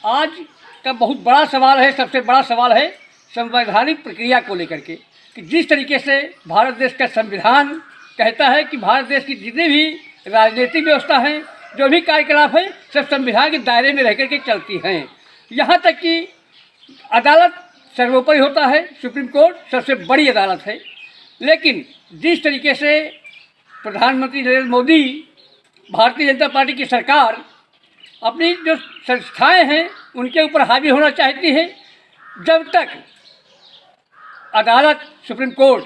आज का बहुत बड़ा सवाल है, सबसे बड़ा सवाल है संवैधानिक प्रक्रिया को लेकर के, कि जिस तरीके से भारत देश का संविधान कहता है कि भारत देश की जितनी भी राजनीतिक व्यवस्था है, जो भी कार्यकलाप है, सब संविधान के दायरे में रह कर के चलती हैं। यहाँ तक कि अदालत सर्वोपरि होता है, सुप्रीम कोर्ट सबसे बड़ी अदालत है। लेकिन जिस तरीके से प्रधानमंत्री नरेंद्र मोदी, भारतीय जनता पार्टी की सरकार अपनी जो संस्थाएं हैं उनके ऊपर हावी होना चाहती है, जब तक अदालत supreme court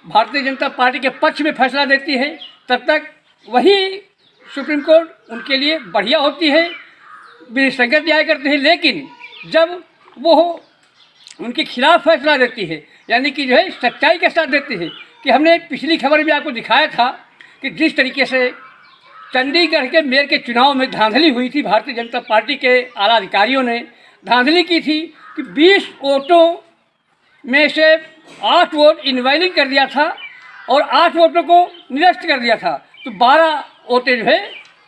Bharatiya Janata party के पक्ष में फैसला देती है, तब तक वही सुप्रीम कोर्ट उनके लिए बढ़िया होती है, विसंगत न्याय करते हैं। लेकिन जब वो उनके खिलाफ फैसला देती है, यानी कि जो है सच्चाई के साथ देती है, कि हमने पिछली खबर में आपको दिखाया था कि जिस तरीके से चंडीगढ़ के मेयर के चुनाव में धांधली हुई थी, भारतीय जनता पार्टी के आला अधिकारियों ने धांधली की थी कि 20 वोटों में से 8 वोट इनवैलिड कर दिया था और 8 वोटों को निरस्त कर दिया था, तो 12 वोटें जो है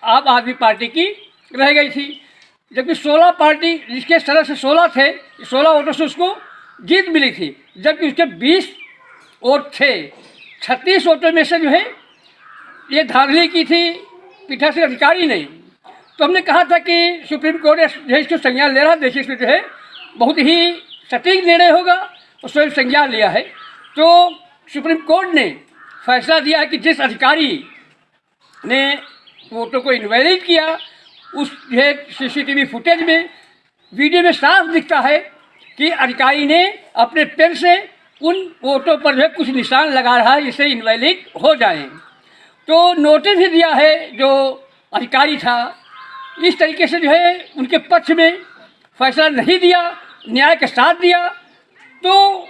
आम आदमी पार्टी की रह गई थी। जबकि 16 पार्टी, जिसके सदस्य 16 थे, 16 वोटों से उसको जीत मिली थी, जबकि उसके 20 वोट थे। 36 वोटों में से जो है ये धांधली की थी पीठासीन अधिकारी ने। तो हमने कहा था कि सुप्रीम कोर्ट जो है इसको संज्ञान ले रहा, देखिए इसमें जो है बहुत ही सटीक निर्णय होगा, और स्वयं संज्ञान लिया है। तो सुप्रीम कोर्ट ने फैसला दिया है कि जिस अधिकारी ने वोटों को इनवैलिड किया, उस जो है CCTV फुटेज में, वीडियो में साफ दिखता है कि अधिकारी ने अपने पेन से उन वोटों पर जो है कुछ निशान लगा रहा है जिससे इनवैलिड हो जाए। तो नोटिस भी दिया है जो अधिकारी था। इस तरीके से जो है उनके पक्ष में फैसला नहीं दिया, न्याय के साथ दिया। तो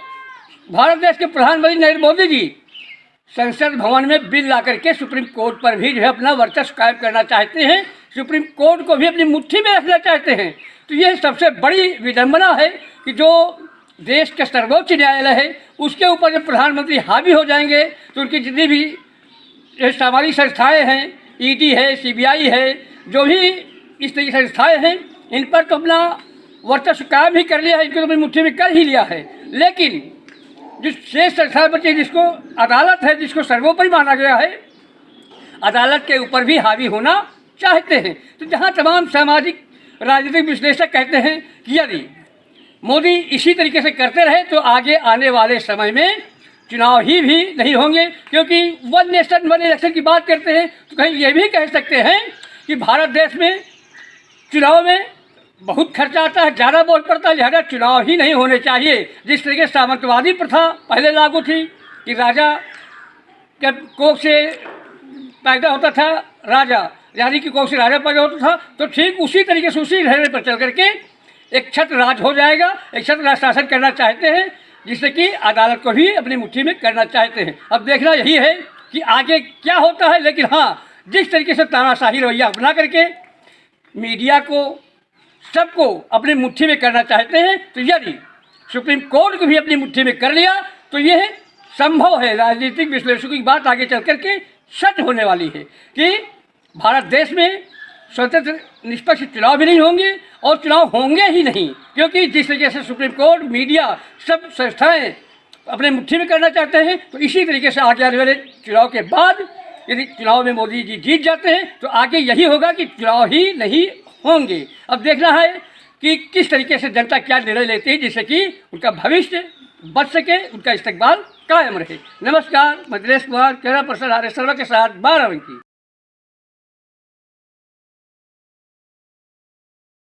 भारत देश के प्रधानमंत्री नरेंद्र मोदी जी संसद भवन में बिल ला करके सुप्रीम कोर्ट पर भी जो है अपना वर्चस्व कायम करना चाहते हैं, सुप्रीम कोर्ट को भी अपनी मुट्ठी में रखना चाहते हैं। तो यह सबसे बड़ी विडंबना है कि जो देश का सर्वोच्च न्यायालय है उसके ऊपर जब प्रधानमंत्री हावी हो जाएंगे, तो उनकी जितनी भी सामाजिक संस्थाएँ हैं, ED है, CBI है, जो भी इस तरह की संस्थाएँ हैं, इन पर तो अपना वर्चस्व कायम भी कर लिया है, इनको तो अपनी मुट्ठी में कर ही लिया है। लेकिन जो शेष संस्थाएँ बची, जिसको अदालत है, जिसको सर्वोपरि माना गया है, अदालत के ऊपर भी हावी होना चाहते हैं। तो जहाँ तमाम सामाजिक राजनीतिक विश्लेषक कहते हैं कि यदि मोदी इसी तरीके से करते रहे तो आगे आने वाले समय में चुनाव ही भी नहीं होंगे, क्योंकि वन नेशन वन इलेक्शन की बात करते हैं, तो कहीं ये भी कह सकते हैं कि भारत देश में चुनाव में बहुत खर्चा आता है, ज़्यादा बोझ पड़ता है, लिहाजा चुनाव ही नहीं होने चाहिए। जिस तरीके से सामंतवादी प्रथा पहले लागू थी कि राजा के कोख से पैदा होता था राजा, यानी कि कोख से राजा पैदा होता था, तो ठीक उसी तरीके से उसी ढांचे पर चल करके एक छत्र राज हो जाएगा, एक छत्र राज शासन करना चाहते हैं, जिससे कि अदालत को भी अपनी मुट्ठी में करना चाहते हैं। अब देखना यही है कि आगे क्या होता है। लेकिन हाँ, जिस तरीके से तानाशाही रवैया अपना करके मीडिया को, सबको अपनी मुट्ठी में करना चाहते हैं, तो यदि सुप्रीम कोर्ट को भी अपनी मुट्ठी में कर लिया तो यह संभव है, राजनीतिक विश्लेषकों की बात आगे चल करके सच होने वाली है कि भारत देश में स्वतंत्र निष्पक्ष चुनाव भी नहीं होंगे और चुनाव होंगे ही नहीं, क्योंकि जिस तरीके से सुप्रीम कोर्ट, मीडिया, सब संस्थाएं अपने मुट्ठी में करना चाहते हैं। तो इसी तरीके से आगे आने वाले चुनाव के बाद यदि चुनाव में मोदी जी जीत जाते हैं तो आगे यही होगा कि चुनाव ही नहीं होंगे। अब देखना है कि किस तरीके से जनता क्या निर्णय लेती है, जिससे कि उनका भविष्य बच सके, उनका इस्तकबाल कायम रहे। नमस्कार, मैं Dinesh Kumar, camera person RS Sharma के साथ बाराबंकी।